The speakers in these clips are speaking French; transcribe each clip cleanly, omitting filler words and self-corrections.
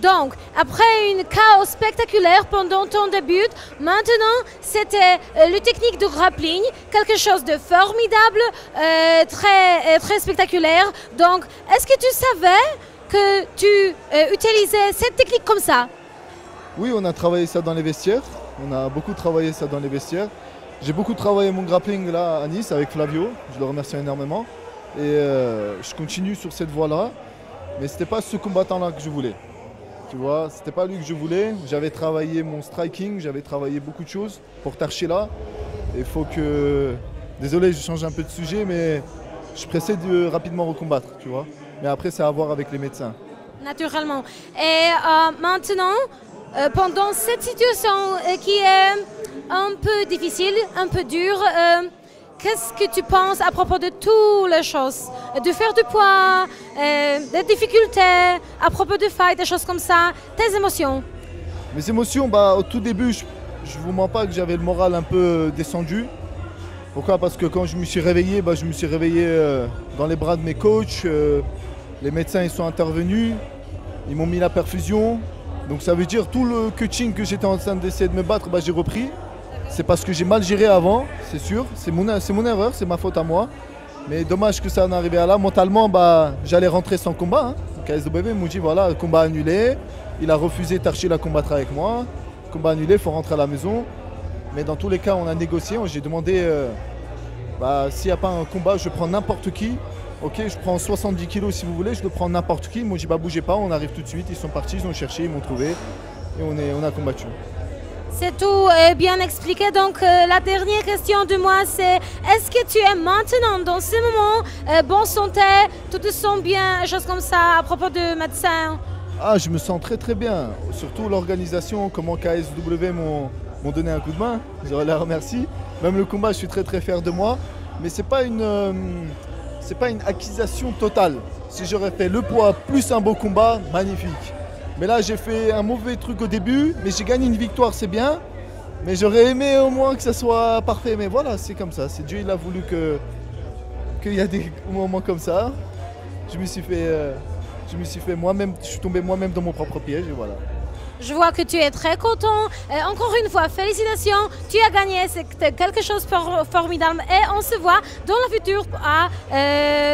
Donc, après une chaos spectaculaire pendant ton début, maintenant, c'était le technique de grappling, quelque chose de formidable, très spectaculaire. Donc, est-ce que tu savais que tu utilisais cette technique comme ça? Oui, on a travaillé ça dans les vestiaires. On a beaucoup travaillé ça dans les vestiaires. J'ai beaucoup travaillé mon grappling là à Nice avec Flavio. Je le remercie énormément. Et je continue sur cette voie-là. Mais c'était pas ce combattant-là que je voulais. Tu vois, c'était pas lui que je voulais. J'avais travaillé mon striking, j'avais travaillé beaucoup de choses pour Tarchila. Il faut que... Désolé, je change un peu de sujet, mais je pressais de rapidement recombattre, tu vois. Mais après, c'est à voir avec les médecins. Naturellement. Et maintenant, pendant cette situation qui est un peu difficile, un peu dure, qu'est-ce que tu penses à propos de toutes les choses? De faire du poids, des difficultés, à propos de fight, des choses comme ça, tes émotions? Mes émotions, au tout début, je ne vous mens pas que j'avais le moral un peu descendu. Pourquoi? Parce que quand je me suis réveillé, je me suis réveillé dans les bras de mes coachs. Les médecins ils sont intervenus, ils m'ont mis la perfusion. Donc ça veut dire tout le coaching que j'étais en train d'essayer de me battre, j'ai repris. C'est parce que j'ai mal géré avant, c'est sûr. C'est mon erreur, c'est ma faute à moi. Mais dommage que ça en arrivé à là. Mentalement, j'allais rentrer sans combat. KSW m'ont dit voilà, combat annulé. Il a refusé Tarchila à combattre avec moi. Combat annulé, il faut rentrer à la maison. Mais dans tous les cas, on a négocié. J'ai demandé s'il n'y a pas un combat, je prends n'importe qui. Ok, je prends 70 kilos si vous voulez, je le prends n'importe qui. Ils m'ont dit bougez pas, on arrive tout de suite. Ils sont partis, ils ont cherché, ils m'ont trouvé. Et on a combattu. C'est tout bien expliqué. Donc la dernière question de moi, c'est est-ce que tu es maintenant dans ce moment bonne santé, tout te sent bien, choses comme ça à propos de médecin? Ah, je me sens très très bien. Surtout l'organisation, comment KSW m'ont donné un coup de main. Je les remercie. Même le combat, je suis très très fier de moi. Mais c'est pas une acquisition totale. Si j'aurais fait le poids plus un beau combat, magnifique. Mais là, j'ai fait un mauvais truc au début, mais j'ai gagné une victoire, c'est bien. Mais j'aurais aimé au moins que ça soit parfait. Mais voilà, c'est comme ça. C'est Dieu, il a voulu qu'il y a des moments comme ça. Je me suis fait moi-même, je suis tombé moi-même dans mon propre piège et voilà. Je vois que tu es très content. Encore une fois, félicitations. Tu as gagné, c'est quelque chose de formidable. Et on se voit dans le futur à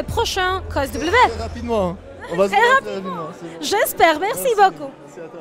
prochain KSW. Très rapidement. On va se voir très rapidement. J'espère. Merci beaucoup. Merci à toi.